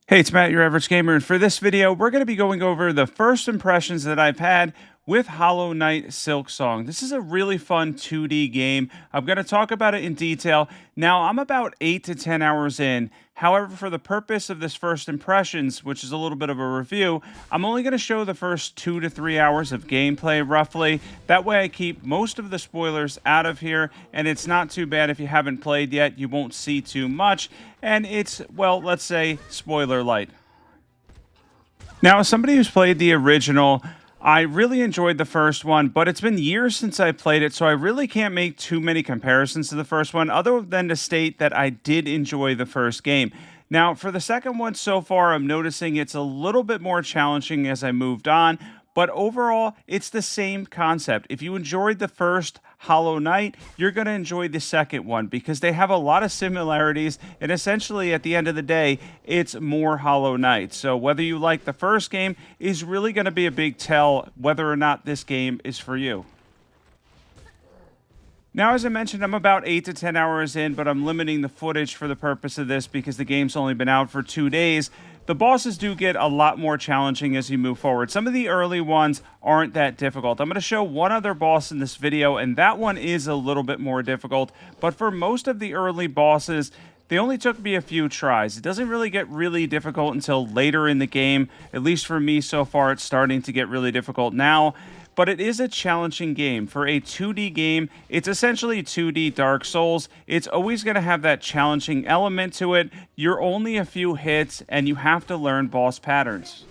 Hey, it's Matt, your average gamer, and for this video, we're going to be going over the first impressions that I've had with Hollow Knight Silksong. This is a really fun 2D game. I'm going to talk about it in detail. Now, I'm about 8 to 10 hours in. However, for the purpose of this first impressions, which is a little bit of a review, I'm only going to show the first 2 to 3 hours of gameplay roughly. That way I keep most of the spoilers out of here, and it's not too bad if you haven't played yet. You won't see too much, and it's, well, let's say spoiler light. Now, as somebody who's played the original, I really enjoyed the first one, but it's been years since I played it, so I really can't make too many comparisons to the first one, other than to state that I did enjoy the first game. Now, for the second one so far, I'm noticing it's a little bit more challenging as I moved on, but overall, it's the same concept. If you enjoyed the first Hollow Knight, you're going to enjoy the second one because they have a lot of similarities, and essentially at the end of the day, it's more Hollow Knight. So whether you like the first game is really going to be a big tell whether or not this game is for you. Now, as I mentioned, I'm about 8 to 10 hours in, but I'm limiting the footage for the purpose of this because the game's only been out for 2 days. The bosses do get a lot more challenging as you move forward. Some of the early ones aren't that difficult. I'm going to show one other boss in this video, and that one is a little bit more difficult. But for most of the early bosses, they only took me a few tries. It doesn't really get really difficult until later in the game. At least for me so far, it's starting to get really difficult now. But it is a challenging game. For a 2D game, it's essentially 2D Dark Souls. It's always going to have that challenging element to it. You're only a few hits, and you have to learn boss patterns.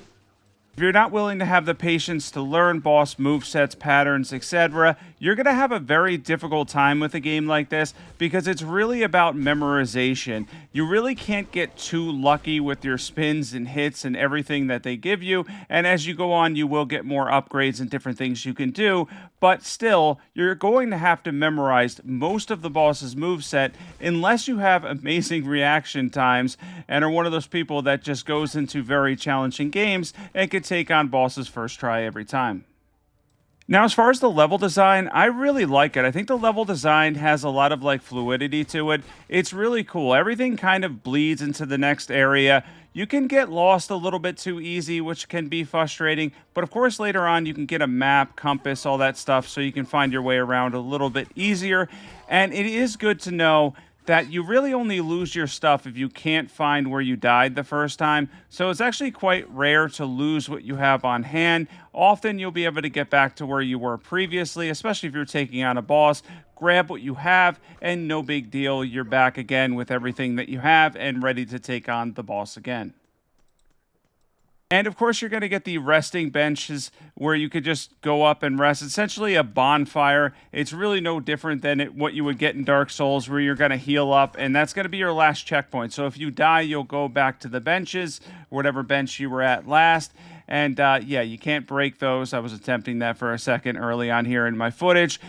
If you're not willing to have the patience to learn boss movesets, patterns, etc., you're going to have a very difficult time with a game like this because it's really about memorization. You really can't get too lucky with your spins and hits and everything that they give you, and as you go on, you will get more upgrades and different things you can do, but still, you're going to have to memorize most of the boss's moveset unless you have amazing reaction times and are one of those people that just goes into very challenging games and can take on bosses first try every time. Now, as far as the level design, I really like it. I think the level design has a lot of fluidity to it. It's really cool. Everything kind of bleeds into the next area. You can get lost a little bit too easy, which can be frustrating. But of course, later on, you can get a map, compass, all that stuff, so you can find your way around a little bit easier. And it is good to know that you really only lose your stuff if you can't find where you died the first time. So it's actually quite rare to lose what you have on hand. Often you'll be able to get back to where you were previously, especially if you're taking on a boss. Grab what you have, and no big deal. You're back again with everything that you have and ready to take on the boss again. And of course, you're going to get the resting benches where you could just go up and rest. Essentially a bonfire. It's really no different than what you would get in Dark Souls, where you're going to heal up, and that's going to be your last checkpoint. So if you die, you'll go back to the benches, whatever bench you were at last. And yeah, you can't break those. I was attempting that for a second early on here in my footage.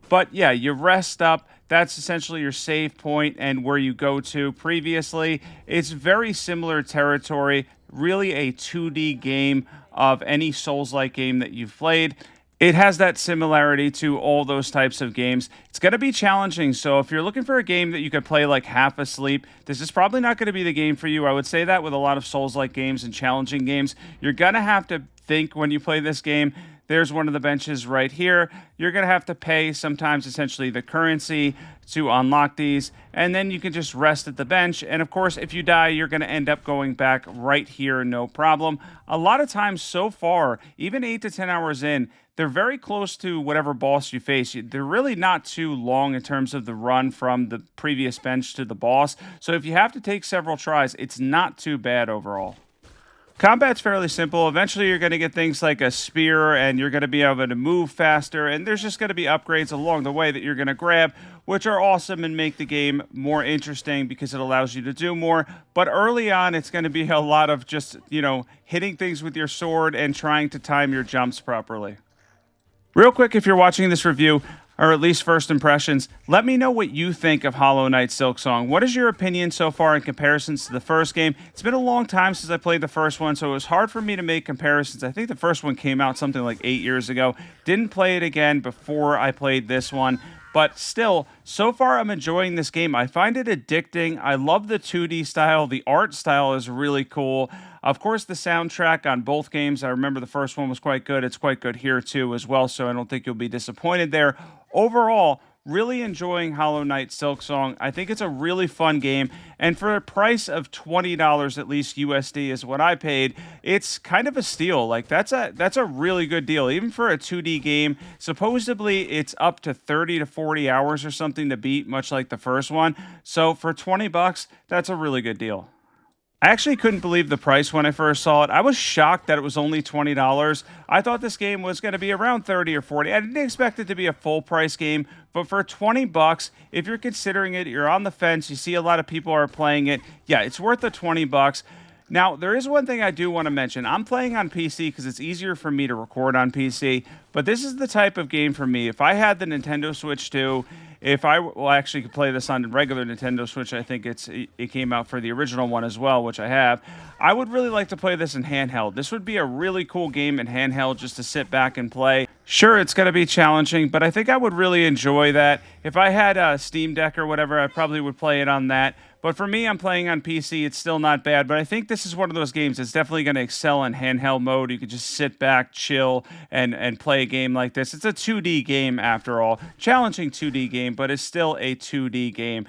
But yeah, you rest up. That's essentially your save point and where you go to previously. It's very similar territory, really a 2D game of any Souls-like game that you've played. It has that similarity to all those types of games. It's going to be challenging, so if you're looking for a game that you could play half asleep, this is probably not going to be the game for you. I would say that with a lot of Souls-like games and challenging games. You're going to have to think when you play this game. There's one of the benches right here. You're going to have to pay sometimes essentially the currency to unlock these, and then you can just rest at the bench. And of course, if you die, you're going to end up going back right here, no problem. A lot of times so far, even 8 to 10 hours in, they're very close to whatever boss you face. They're really not too long in terms of the run from the previous bench to the boss. So if you have to take several tries, it's not too bad overall. Combat's fairly simple. Eventually, you're going to get things like a spear, and you're going to be able to move faster, and there's just going to be upgrades along the way that you're going to grab, which are awesome and make the game more interesting because it allows you to do more. But early on, it's going to be a lot of just, hitting things with your sword and trying to time your jumps properly. Real quick, if you're watching this review, or at least first impressions, let me know what you think of Hollow Knight Silksong. What is your opinion so far in comparisons to the first game? It's been a long time since I played the first one, so it was hard for me to make comparisons. I think the first one came out something like 8 years ago. Didn't play it again before I played this one. But still, so far I'm enjoying this game. I find it addicting. I love the 2D style. The art style is really cool. Of course, the soundtrack on both games, I remember the first one was quite good. It's quite good here too as well, so I don't think you'll be disappointed there. Overall, really enjoying Hollow Knight Silksong. I think it's a really fun game, and for a price of $20 at least USD is what I paid. It's kind of a steal. Like that's a really good deal, even for a 2D game. Supposedly, it's up to 30 to 40 hours or something to beat, much like the first one. So for 20 bucks, that's a really good deal. I actually couldn't believe the price when I first saw it. I was shocked that it was only $20. I thought this game was going to be around 30 or 40. I didn't expect it to be a full price game, but for 20 bucks, if you're considering it, you're on the fence, you see a lot of people are playing it. Yeah, it's worth the 20 bucks. Now, there is one thing I do want to mention. I'm playing on PC because it's easier for me to record on PC, but this is the type of game for me. If I had the Nintendo Switch 2, if I well actually could play this on regular Nintendo Switch, I think it came out for the original one as well, which I have. I would really like to play this in handheld. This would be a really cool game in handheld just to sit back and play. Sure, it's going to be challenging, but I think I would really enjoy that. If I had a Steam Deck or whatever, I probably would play it on that. But for me, I'm playing on PC. It's still not bad, but I think this is one of those games that's definitely going to excel in handheld mode. You could just sit back, chill, and play a game like this. It's a 2D game after all. Challenging 2D game, but it's still a 2D game.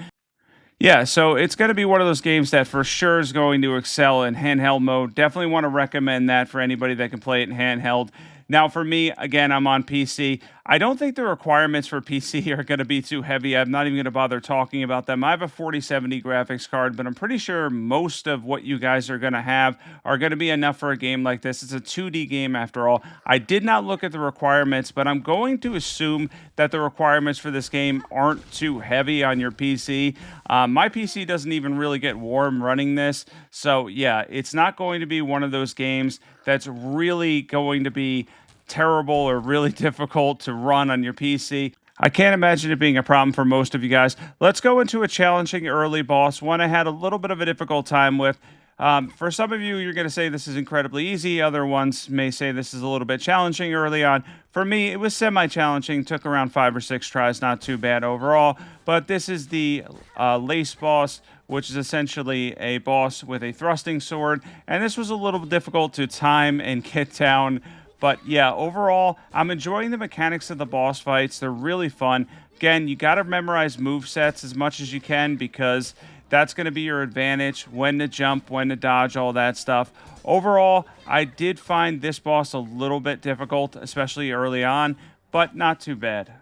Yeah, so it's going to be one of those games that for sure is going to excel in handheld mode. Definitely want to recommend that for anybody that can play it in handheld. Now, for me, again, I'm on PC. I don't think the requirements for PC are going to be too heavy. I'm not even going to bother talking about them. I have a 4070 graphics card, but I'm pretty sure most of what you guys are going to have are going to be enough for a game like this. It's a 2D game after all. I did not look at the requirements, but I'm going to assume that the requirements for this game aren't too heavy on your PC. My PC doesn't even really get warm running this. So, yeah, it's not going to be one of those games that's really going to be terrible or really difficult to run on your PC. I can't imagine it being a problem for most of you guys. Let's go into a challenging early boss, one I had a little bit of a difficult time with. For some of you, you're going to say this is incredibly easy. Other ones may say this is a little bit challenging early on. For me, it was semi-challenging. Took around 5 or 6 tries. Not too bad overall. But this is the Lace boss, which is essentially a boss with a thrusting sword. And this was a little difficult to time and get down. But yeah, overall, I'm enjoying the mechanics of the boss fights. They're really fun. Again, you got to memorize movesets as much as you can because that's going to be your advantage. When to jump, when to dodge, all that stuff. Overall, I did find this boss a little bit difficult, especially early on, but not too bad.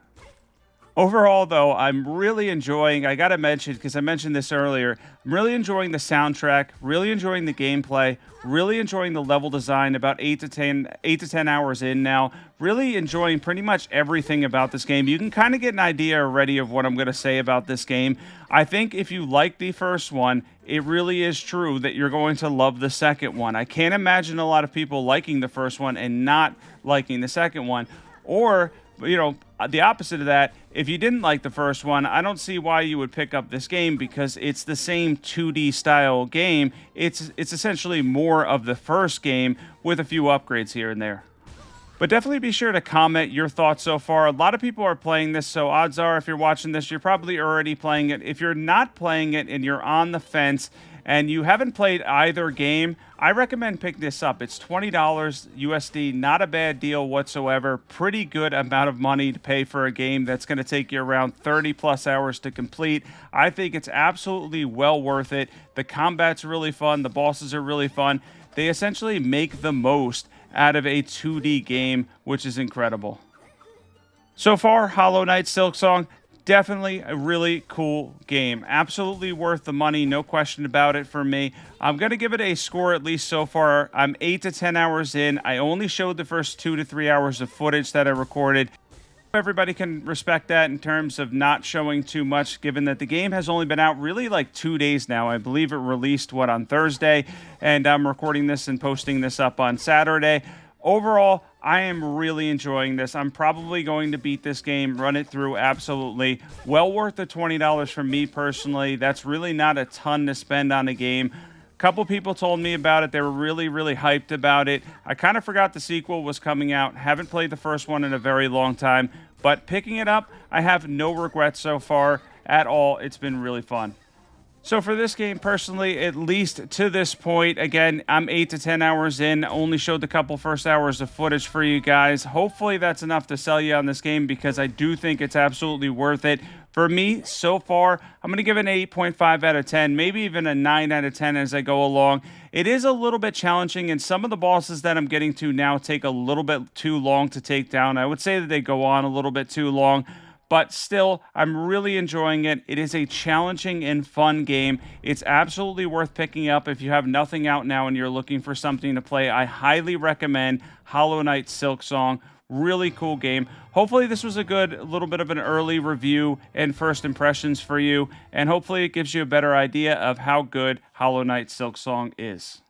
Overall, though, I'm really enjoying, I got to mention, because I mentioned this earlier, I'm really enjoying the soundtrack, really enjoying the gameplay, really enjoying the level design, about 8 to 10 hours in now, really enjoying pretty much everything about this game. You can kind of get an idea already of what I'm going to say about this game. I think if you like the first one, it really is true that you're going to love the second one. I can't imagine a lot of people liking the first one and not liking the second one, or the opposite of that, if you didn't like the first one, I don't see why you would pick up this game because it's the same 2D style game. It's essentially more of the first game with a few upgrades here and there. But definitely be sure to comment your thoughts so far. A lot of people are playing this, so odds are if you're watching this, you're probably already playing it. If you're not playing it and you're on the fence and you haven't played either game, I recommend picking this up. It's $20 USD, not a bad deal whatsoever. Pretty good amount of money to pay for a game that's going to take you around 30 plus hours to complete. I think it's absolutely well worth it. The combat's really fun. The bosses are really fun. They essentially make the most out of a 2D game, which is incredible. So far, Hollow Knight Silksong, definitely a really cool game. Absolutely worth the money, no question about it for me. I'm going to give it a score, at least so far. I'm 8 to 10 hours in. I only showed the first 2 to 3 hours of footage that I recorded. Everybody can respect that in terms of not showing too much, given that the game has only been out really like 2 days now. I believe it released, on Thursday, and I'm recording this and posting this up on Saturday. Overall, I am really enjoying this. I'm probably going to beat this game, run it through, absolutely. Well worth the $20 for me personally. That's really not a ton to spend on a game. A couple people told me about it. They were really, really hyped about it. I kind of forgot the sequel was coming out. Haven't played the first one in a very long time. But picking it up, I have no regrets so far at all. It's been really fun. So for this game, personally, at least to this point, again, I'm 8 to 10 hours in, only showed the couple first hours of footage for you guys. Hopefully that's enough to sell you on this game because I do think it's absolutely worth it. For me, so far, I'm going to give it an 8.5 out of 10, maybe even a 9 out of 10 as I go along. It is a little bit challenging, and some of the bosses that I'm getting to now take a little bit too long to take down. I would say that they go on a little bit too long. But still, I'm really enjoying it. It is a challenging and fun game. It's absolutely worth picking up if you have nothing out now and you're looking for something to play. I highly recommend Hollow Knight Silksong. Really cool game. Hopefully this was a good little bit of an early review and first impressions for you, and hopefully it gives you a better idea of how good Hollow Knight Silksong is.